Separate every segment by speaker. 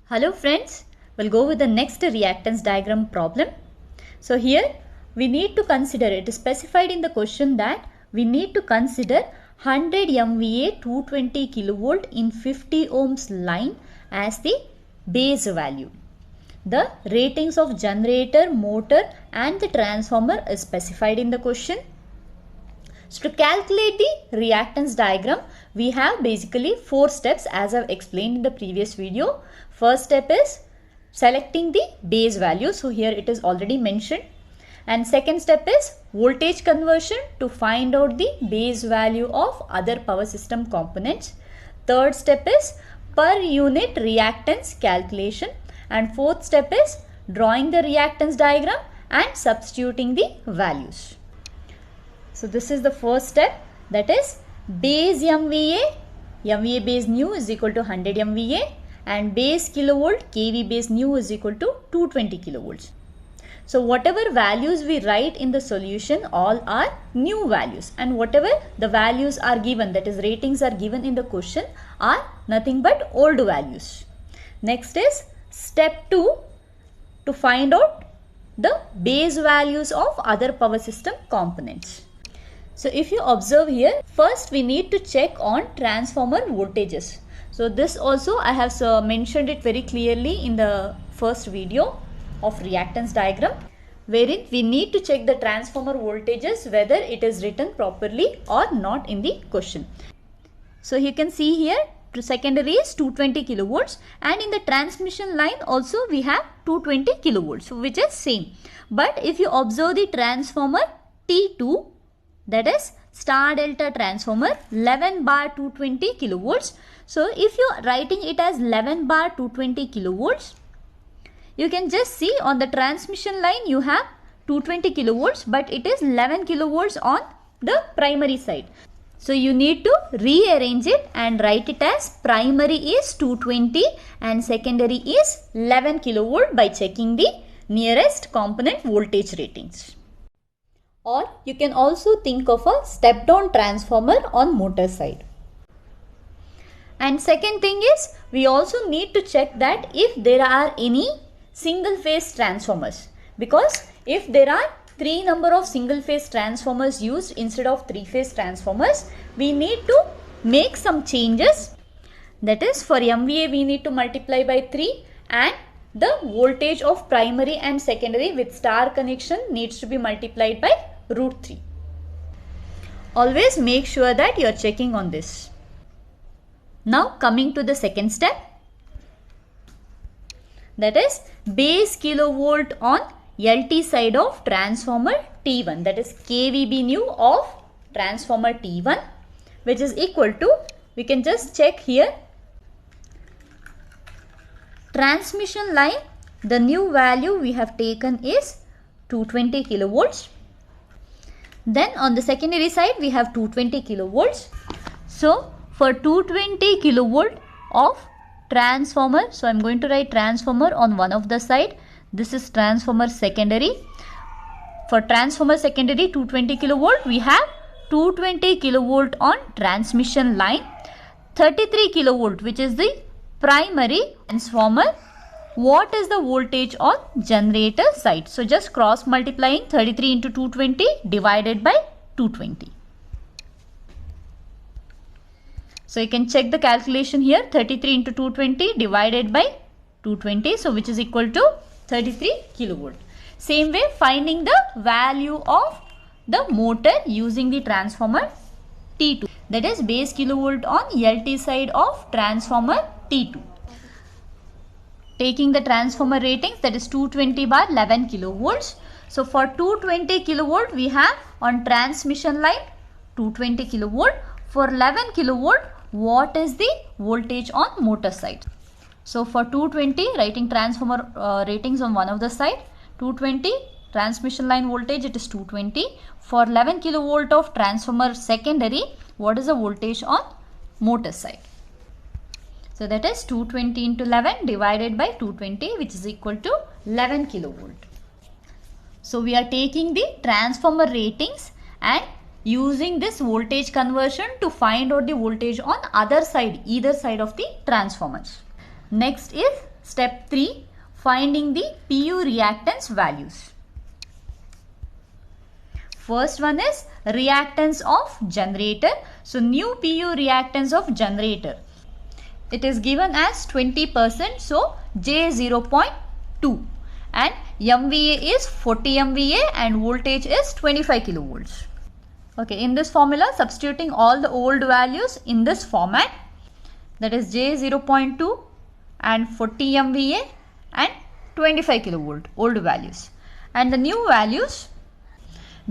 Speaker 1: Hello friends, we'll go with the next reactance diagram problem. So here we need to consider, it is specified in the question that we need to consider 100 MVA 220 kilovolt in 50 ohms line as the base value. The ratings of generator, motor and the transformer is specified in the question. So to calculate the reactance diagram, we have basically 4 steps as I've explained in the previous video. First step is selecting the base value. So here it is already mentioned. And second step is voltage conversion to find out the base value of other power system components. Third step is per unit reactance calculation. And fourth step is drawing the reactance diagram and substituting the values. So this is the first step, that is base MVA base nu is equal to 100 MVA and base kilovolt kV base nu is equal to 220 kilovolts. So whatever values we write in the solution all are new values, and whatever the values are given, that is ratings are given in the question, are nothing but old values. Next is step 2 to find out the base values of other power system components. So if you observe here, first we need to check on transformer voltages. So this also I have mentioned it very clearly in the first video of reactance diagram, wherein we need to check the transformer voltages whether it is written properly or not in the question. So you can see here secondary is 220 kilovolts and in the transmission line also we have 220 kilovolts, which is same. But if you observe the transformer T2, that is star delta transformer, 11 bar 220 kilovolts. So if you are writing it as 11 bar 220 kilovolts, you can just see on the transmission line you have 220 kilovolts, but it is 11 kilovolts on the primary side. So you need to rearrange it and write it as primary is 220 and secondary is 11 kilovolt by checking the nearest component voltage ratings. Or you can also think of a step down transformer on motor side. And second thing is, we also need to check that if there are any single phase transformers, because if there are 3 number of single phase transformers used instead of 3 phase transformers, we need to make some changes. That is, for MVA we need to multiply by 3 and the voltage of primary and secondary with star connection needs to be multiplied by √3. Always make sure that you are checking on this. Now coming to the second step, that is base kilovolt on LT side of transformer T1, that is kVb nu of transformer T1, which is equal to, we can just check here, transmission line, the new value we have taken is 220 kilovolts. Then on the secondary side we have 220 kilovolts. So for 220 kilovolt of transformer, so I am going to write transformer on one of the side. This is transformer secondary. For transformer secondary 220 kilovolt, we have 220 kilovolt on transmission line, 33 kilovolt which is the primary transformer. What is the voltage on generator side? So just cross multiplying 33 into 220 divided by 220. So you can check the calculation here, 33 into 220 divided by 220, so which is equal to 33 kilovolt. Same way, finding the value of the motor using the transformer T2, that is base kilovolt on LT side of transformer T2. Taking the transformer ratings, that is 220 bar 11 kilovolts. So for 220 kilovolt we have on transmission line 220 kilovolt. For 11 kilovolt, what is the voltage on motor side? So for 220, writing transformer ratings on one of the side, 220 transmission line voltage, it is 220. For 11 kilovolt of transformer secondary, what is the voltage on motor side? So that is 220 into 11 divided by 220, which is equal to 11 kilovolt. So we are taking the transformer ratings and using this voltage conversion to find out the voltage on other side, either side of the transformers. Next is step 3, finding the PU reactance values. First one is reactance of generator. So new PU reactance of generator. It is given as 20%, so J 0.2 and MVA is 40 MVA and voltage is 25 kilovolts. Okay, in this formula substituting all the old values in this format, that is J 0.2 and 40 MVA and 25 kilovolt old values, and the new values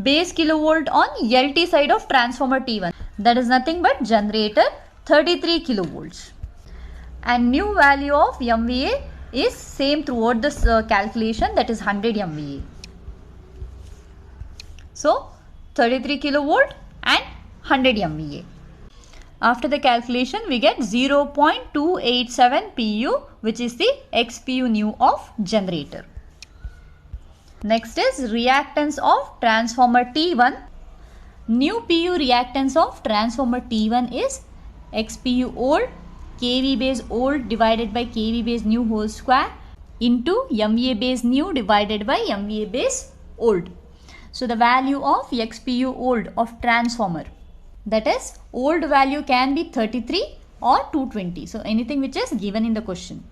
Speaker 1: base kilovolt on LT side of transformer T1, that is nothing but generator 33 kilovolts, and new value of MVA is same throughout this calculation, that is 100 MVA. So 33 kilovolt and 100 MVA. After the calculation we get 0.287 PU, which is the XPU new of generator. Next is reactance of transformer T1. New PU reactance of transformer T1 is XPU old kV base old divided by kV base new whole square into MVA base new divided by MVA base old. So the value of XPU old of transformer, that is old value can be 33 or 220. So anything which is given in the question.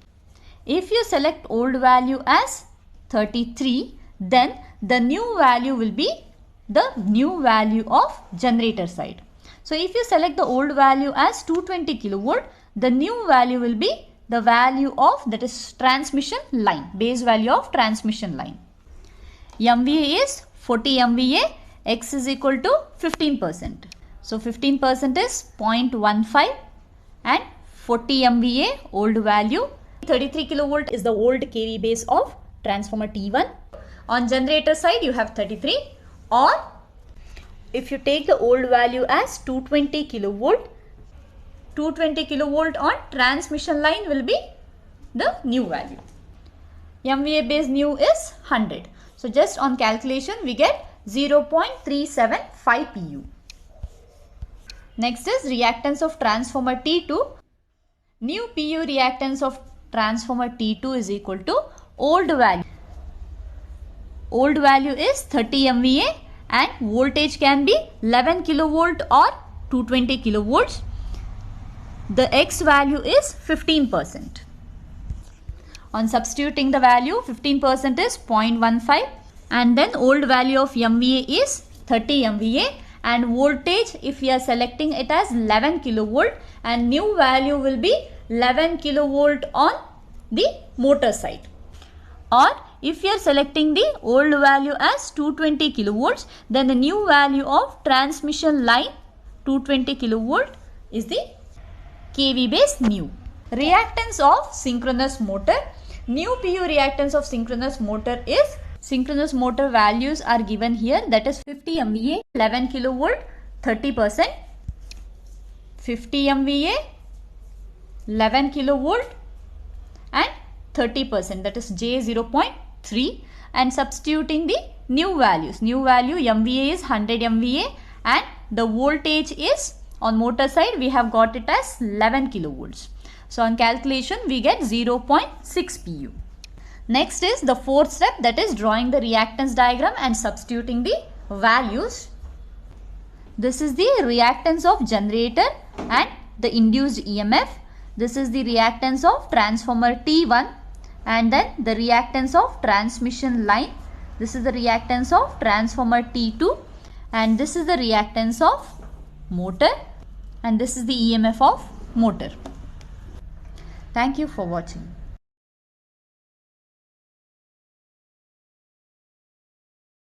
Speaker 1: If you select old value as 33, then the new value will be the new value of generator side. So if you select the old value as 220 kilovolt, the new value will be the value of, that is transmission line, base value of transmission line. MVA is 40 MVA, X is equal to 15%. So 15% is 0.15 and 40 MVA old value. 33 kilovolt is the old kV base of transformer T1. On generator side you have 33, or if you take the old value as 220 kilovolt, 220 kilovolt on transmission line will be the new value. MVA base new is 100. So just on calculation we get 0.375 PU. Next is reactance of transformer T2. New PU reactance of transformer T2 is equal to old value. Old value is 30 MVA and voltage can be 11 kilovolt or 220 kilovolts. The X value is 15%. On substituting the value, 15% is 0.15 and then old value of MVA is 30 MVA and voltage, if we are selecting it as 11 kilovolt, and new value will be 11 kilovolt on the motor side. Or if we are selecting the old value as 220 kilovolts, then the new value of transmission line 220 kilovolt is the kV base new. Reactance of synchronous motor. New PU reactance of synchronous motor is, synchronous motor values are given here, that is 50 MVA, 11 kilovolt, 30%, 50 MVA, 11 kilovolt and 30%, that is J 0.3, and substituting the new values. New value MVA is 100 MVA and the voltage is, on motor side we have got it as 11 kilovolts. So on calculation we get 0.6 PU. Next is the fourth step, that is drawing the reactance diagram and substituting the values. This is the reactance of generator and the induced EMF. This is the reactance of transformer T1 and then the reactance of transmission line. This is the reactance of transformer T2 and this is the reactance of motor and this is the EMF of motor. Thank you for watching.